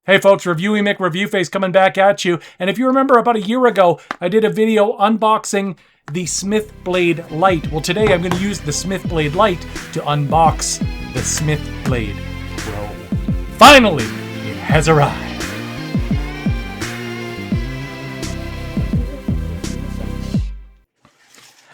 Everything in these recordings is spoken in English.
Hey folks, Reviewy McReviewface coming back at you. And if you remember about a year ago, I did a video unboxing the Smith Blade Lite. Well, today I'm going to use the Smith Blade Lite to unbox the Smith Blade Pro. Finally, it has arrived.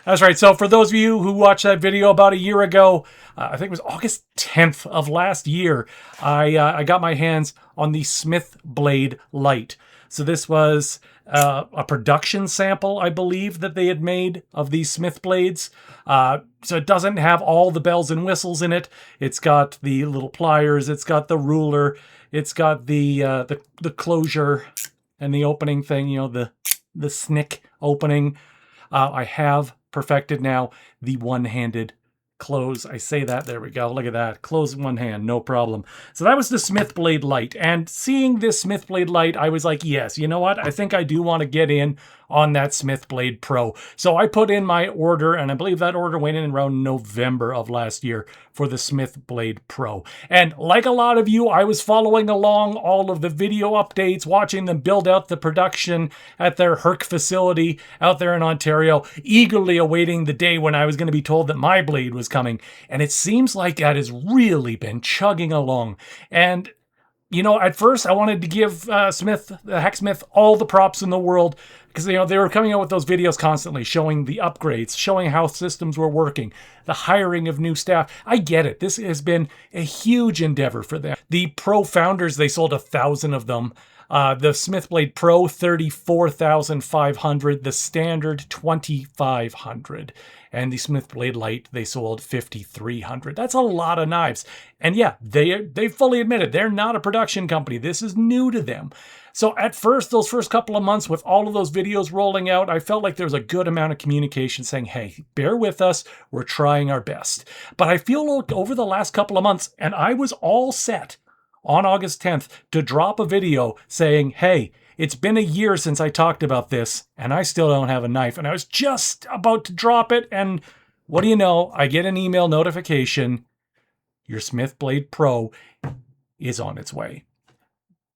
That's right. So for those of you who watched that video about a year ago, I think it was August 10th of last year, I got my hands on the Smith Blade Lite. So this was a production sample, I believe, that they had made of these Smith blades. So it doesn't have all the bells and whistles in it. It's got the little pliers. It's got the ruler. It's got the closure and the opening thing, you know, the snick opening. I have perfected now the one-handed close. I say that, there we go, look at that, close in one hand, no problem. So that was the Smith Blade Lite, and seeing this Smith Blade Lite, I was like, yes, you know what, I think I do want to get in on that Smith Blade Pro. So I put in my order, and I believe that order went in around November of last year for the Smith Blade Pro. And like a lot of you, I was following along all of the video updates, watching them build out the production at their Herc facility out there in Ontario, eagerly awaiting the day when I was going to be told that my blade was coming. And it seems like that has really been chugging along. And you know, at first I wanted to give Hacksmith all the props in the world, because, you know, they were coming out with those videos constantly showing the upgrades, showing how systems were working, the hiring of new staff. I get it. This has been a huge endeavor for them. The Pro founders, they sold 1,000 of them. The Smith Blade Pro, 34,500. The Standard, 2,500. And the Smith Blade Lite, they sold 5,300. That's a lot of knives. And yeah, they fully admitted they're not a production company. This is new to them. So at first, those first couple of months with all of those videos rolling out, I felt like there was a good amount of communication saying, hey, bear with us, we're trying our best. But I feel like over the last couple of months, and I was all set on August 10th to drop a video saying, hey, it's been a year since I talked about this, and I still don't have a knife. And I was just about to drop it, and what do you know? I get an email notification, your Smith Blade Pro is on its way.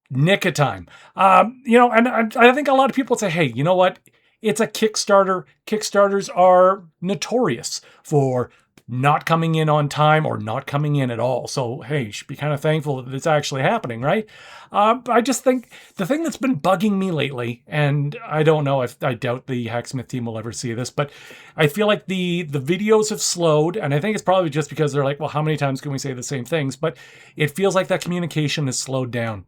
Nick of time. You know, and I think a lot of people would say, hey, you know what? It's a Kickstarter. Kickstarters are notorious for not coming in on time or not coming in at all. So, hey, you should be kind of thankful that it's actually happening, right? I just think the thing that's been bugging me lately, and I don't know if I doubt the Hacksmith team will ever see this, but I feel like the videos have slowed, and I think it's probably just because they're like, well, how many times can we say the same things? But it feels like that communication has slowed down.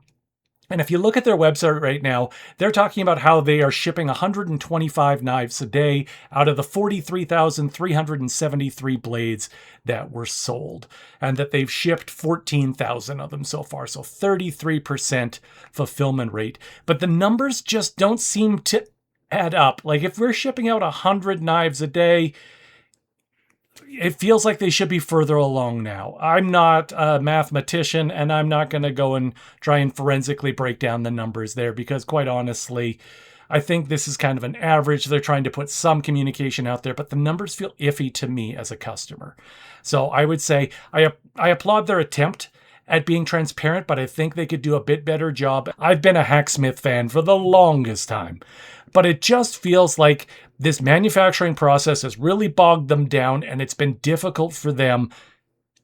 And if you look at their website right now, they're talking about how they are shipping 125 knives a day out of the 43,373 blades that were sold, and that they've shipped 14,000 of them so far. So 33% fulfillment rate. But the numbers just don't seem to add up. Like if we're shipping out 100 knives a day, it feels like they should be further along now. I'm not a mathematician, and I'm not going to go and try and forensically break down the numbers there, because quite honestly, I think this is kind of an average. They're trying to put some communication out there, but the numbers feel iffy to me as a customer. So I would say I applaud their attempt at being transparent, but I think they could do a bit better job. I've been a Hacksmith fan for the longest time, but it just feels like this manufacturing process has really bogged them down, and it's been difficult for them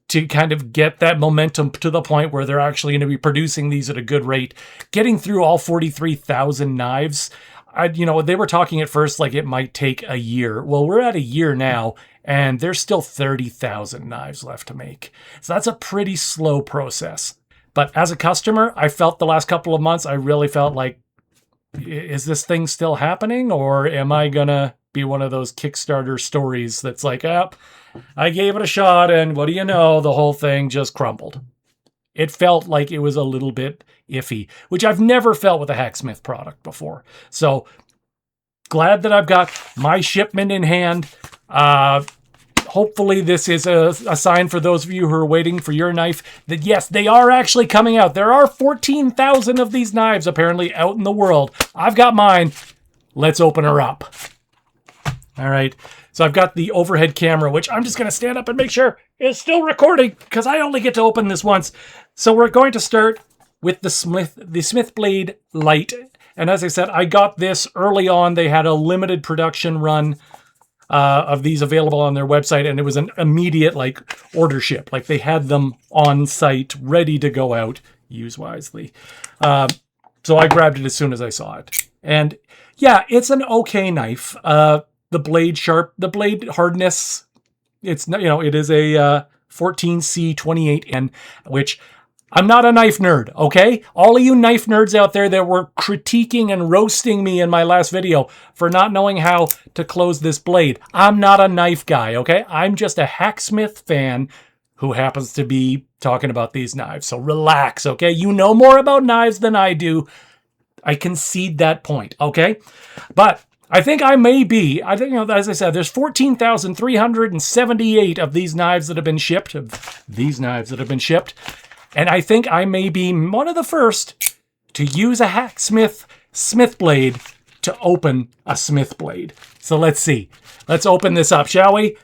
to kind of get that momentum to the point where they're actually going to be producing these at a good rate. Getting through all 43,000 knives, you know, they were talking at first like it might take a year. Well, we're at a year now, and there's still 30,000 knives left to make. So that's a pretty slow process. But as a customer, I felt the last couple of months, I really felt like, is this thing still happening, or am I gonna be one of those Kickstarter stories that's like, I gave it a shot, and what do you know, the whole thing just crumbled. It felt like it was a little bit iffy, which I've never felt with a Hacksmith product before. So glad that I've got my shipment in hand. Hopefully this is a sign for those of you who are waiting for your knife that yes, they are actually coming out. There are 14,000 of these knives apparently out in the world. I've got mine. Let's open her up. All right. So I've got the overhead camera, which I'm just going to stand up and make sure is still recording because I only get to open this once. So we're going to start with the Smith Blade Lite. And as I said, I got this early on. They had a limited production run of these available on their website, and it was an immediate like order ship. Like they had them on site, ready to go out. Use wisely. So I grabbed it as soon as I saw it. And yeah, it's an okay knife. The blade hardness, it's, you know, it is a 14C28N, which I'm not a knife nerd, okay? All of you knife nerds out there that were critiquing and roasting me in my last video for not knowing how to close this blade. I'm not a knife guy, okay? I'm just a Hacksmith fan who happens to be talking about these knives. So relax, okay? You know more about knives than I do. I concede that point, okay? But I think I may be, I think, you know, as I said, there's 14,378 of these knives that have been shipped, and I think I may be one of the first to use a Hacksmith Smith blade to open a Smith blade. So let's see. Let's open this up, shall we?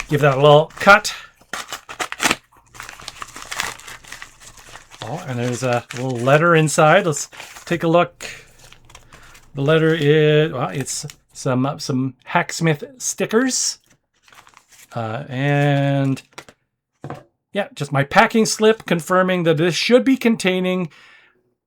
Give that a little cut. Oh, and there's a little letter inside. Let's take a look. The letter is, well, it's some Hacksmith stickers. And yeah, just my packing slip confirming that this should be containing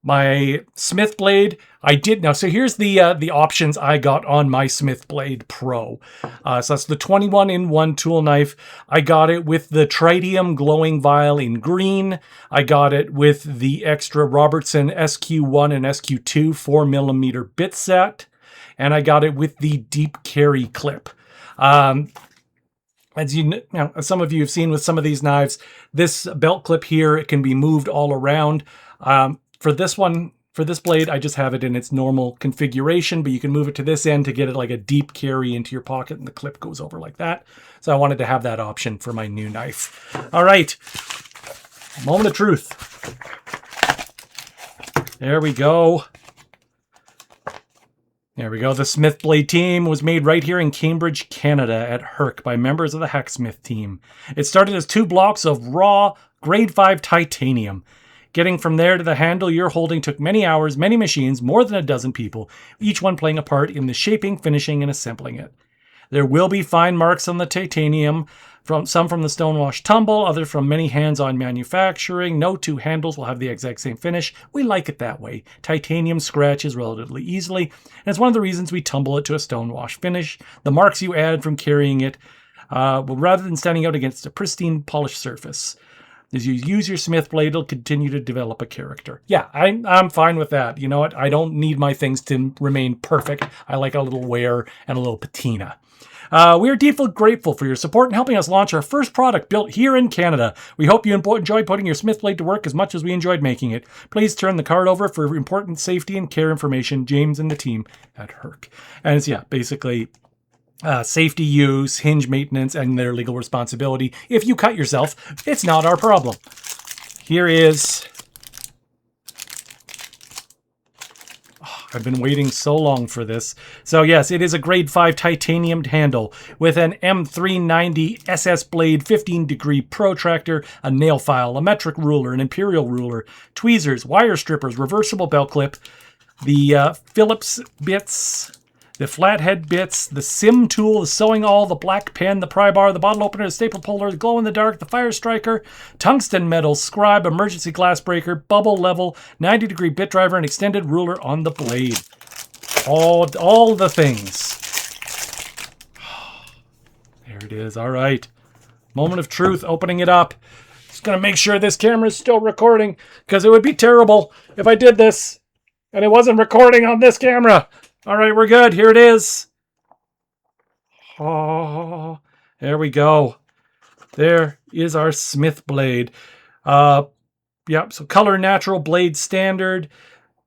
my Smith Blade. I did now. So here's the options I got on my Smith Blade Pro. So that's the 21-in-1 tool knife. I got it with the tritium glowing vial in green. I got it with the extra Robertson SQ1 and SQ2 4mm bit set, and I got it with the deep carry clip. As you know, some of you have seen with some of these knives, this belt clip here, it can be moved all around. For this one, for this blade, I just have it in its normal configuration, but you can move it to this end to get it like a deep carry into your pocket, and the clip goes over like that. So I wanted to have that option for my new knife. All right, moment of truth. There we go. There we go. The Smith Blade team was made right here in Cambridge, Canada at Herc by members of the Hacksmith team. It started as 2 blocks of raw grade 5 titanium. Getting from there to the handle you're holding took many hours, many machines, more than a dozen people, each one playing a part in the shaping, finishing, and assembling it. There will be fine marks on the titanium, some from the stonewash tumble, others from many hands-on manufacturing. No 2 handles will have the exact same finish. We like it that way. Titanium scratches relatively easily, and it's one of the reasons we tumble it to a stonewash finish. The marks you add from carrying it will, rather than standing out against a pristine polished surface. As you use your Smith blade, it'll continue to develop a character. Yeah, I'm fine with that. You know what? I don't need my things to remain perfect. I like a little wear and a little patina. We are deeply grateful for your support in helping us launch our first product built here in Canada. We hope you enjoy putting your Smith Blade to work as much as we enjoyed making it. Please turn the card over for important safety and care information. James and the team at Herc. And it's, yeah, basically safety use, hinge maintenance, and their legal responsibility. If you cut yourself, it's not our problem. Here is... I've been waiting so long for this. So yes, it is a grade 5 titanium handle with an M390 SS blade, 15-degree protractor, a nail file, a metric ruler, an imperial ruler, tweezers, wire strippers, reversible belt clip, the Phillips bits, the flathead bits, the sim tool, the sewing awl, the black pen, the pry bar, the bottle opener, the staple puller, the glow in the dark, the fire striker, tungsten metal, scribe, emergency glass breaker, bubble level, 90-degree bit driver, and extended ruler on the blade. All the things. There it is. All right. Moment of truth, opening it up. Just going to make sure this camera is still recording, because it would be terrible if I did this and it wasn't recording on this camera. All right, we're good. Here it is. Oh, there we go. There is our Smith blade. Yep, so color natural blade standard.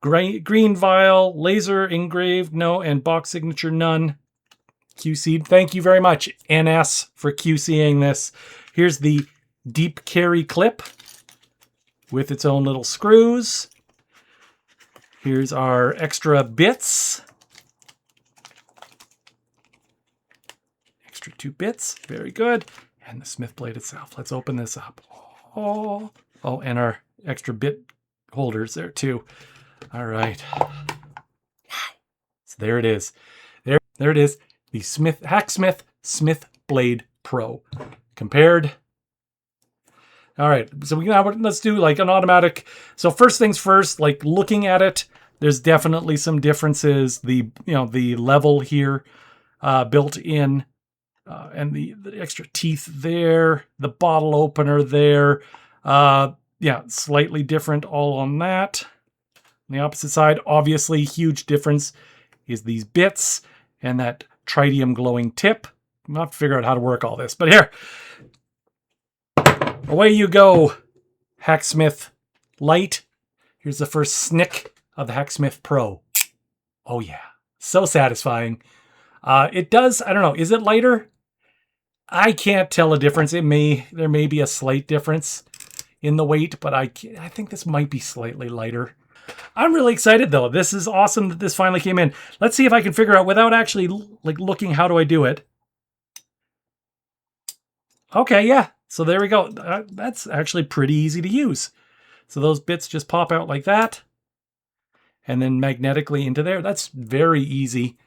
Green vial, laser engraved, no, and box signature, none. QC'd. Thank you very much, NS, for QCing this. Here's the deep carry clip with its own little screws. Here's our extra bits. Extra 2 bits. Very good. And the Smith blade itself. Let's open this up. Oh, and our extra bit holders there too. All right. So there it is. There it is. The Hacksmith Smith Blade Pro compared. All right, so let's do like an automatic. So first things first, like looking at it, there's definitely some differences. The level here built in, and the extra teeth there, the bottle opener there. Yeah, slightly different all on that. On the opposite side, obviously, huge difference is these bits and that tritium glowing tip. I'm not figure out how to work all this, but here. Away you go, Hacksmith Lite. Here's the first snick of the Hacksmith Pro. Oh yeah, so satisfying. It does, I don't know, is it lighter? I can't tell a difference. There may be a slight difference in the weight, but I think this might be slightly lighter. I'm really excited though. This is awesome that this finally came in. Let's see if I can figure out without actually like looking, how do I do it? Okay, yeah. So there we go. That's actually pretty easy to use. So those bits just pop out like that and then magnetically into there. That's very easy.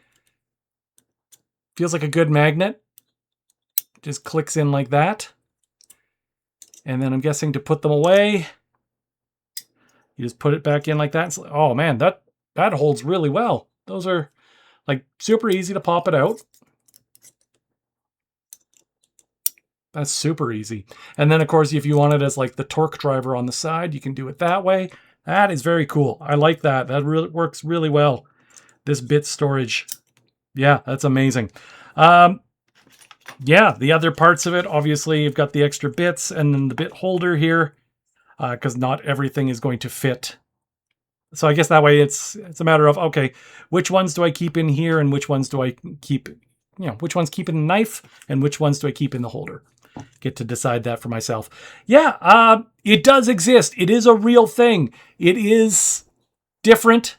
Feels like a good magnet. Just clicks in like that. And then I'm guessing to put them away, you just put it back in like that. Oh man, that holds really well. Those are like super easy to pop it out. That's super easy. And then of course, if you want it as like the torque driver on the side, you can do it that way. That is very cool. I like that. That really works really well. This bit storage. Yeah, that's amazing. Yeah, the other parts of it, obviously you've got the extra bits and then the bit holder here, because not everything is going to fit. So I guess that way it's a matter of, okay, which ones do I keep in here and which ones do I keep, which ones keep in the knife and which ones do I keep in the holder? Get to decide that for myself. Yeah, it does exist. It is a real thing. It is different.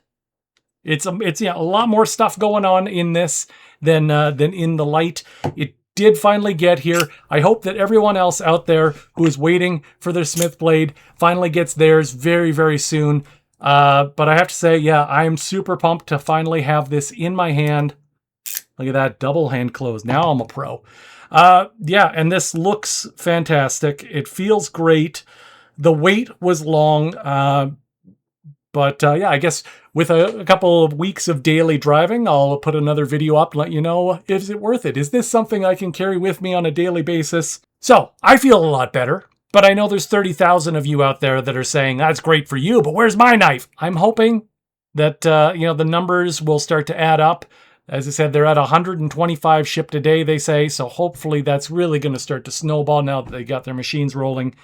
It's a lot more stuff going on in this than in the Lite. It did finally get here. I hope that everyone else out there who is waiting for their Smith Blade finally gets theirs very, very soon. But I have to say, yeah, I am super pumped to finally have this in my hand. Look at that, double hand close. Now I'm a pro. Yeah, and this looks fantastic. It feels great. The wait was long, but yeah, I guess with a couple of weeks of daily driving, I'll put another video up, let you know, is it worth it? Is this something I can carry with me on a daily basis? So I feel a lot better, but I know there's 30,000 of you out there that are saying, that's great for you, but where's my knife? I'm hoping that, the numbers will start to add up. As I said, they're at 125 shipped a day, they say. So hopefully that's really going to start to snowball now that they got their machines rolling.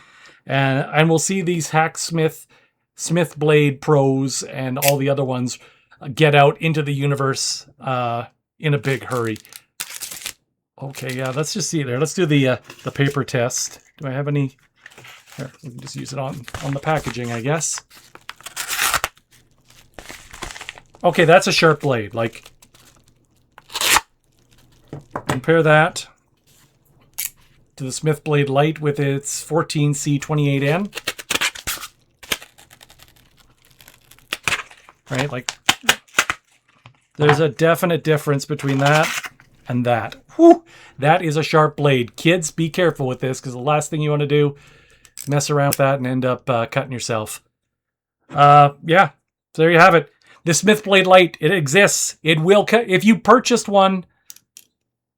And we'll see these Hacksmith Smith Blade Pros and all the other ones get out into the universe in a big hurry. Okay, yeah, let's just see there. Let's do the paper test. Do I have any? Here, we can just use it on the packaging, I guess. Okay, that's a sharp blade. Like, compare that to the Smith Blade Lite with its 14C28N. Right, like, there's a definite difference between that and that. Whew, that is a sharp blade. Kids, be careful with this, because the last thing you want to do is mess around with that and end up cutting yourself. Yeah, so there you have it. The Smith Blade Lite, it exists. It will cut. If you purchased one,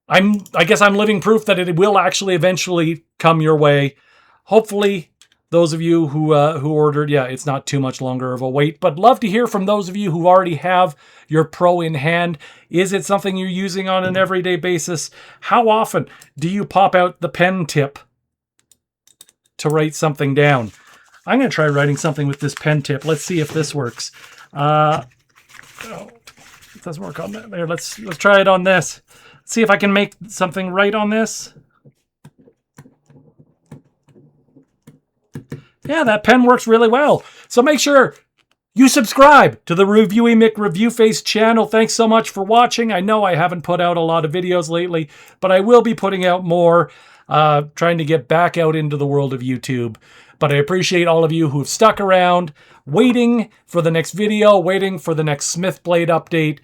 I guess I'm living proof that it will actually eventually come your way. Hopefully, those of you who ordered, yeah, it's not too much longer of a wait. But love to hear from those of you who already have your Pro in hand. Is it something you're using on an everyday basis? How often do you pop out the pen tip to write something down? I'm going to try writing something with this pen tip. Let's see if this works. Oh, it doesn't work on that. There, let's try it on this. Let's see if I can make something right on this. Yeah, that pen works really well. So make sure you subscribe to the Reviewy McReviewface channel. Thanks so much for watching. I know I haven't put out a lot of videos lately, but I will be putting out more, trying to get back out into the world of YouTube. But I appreciate all of you who have stuck around, waiting for the next video, waiting for the next Smith Blade update.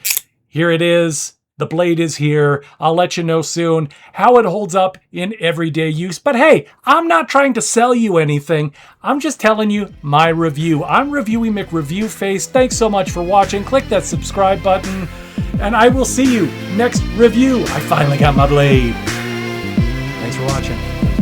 Here it is. The blade is here. I'll let you know soon how it holds up in everyday use. But hey, I'm not trying to sell you anything. I'm just telling you my review. I'm Reviewy McReviewface. Thanks so much for watching. Click that subscribe button, and I will see you next review. I finally got my blade. Thanks for watching.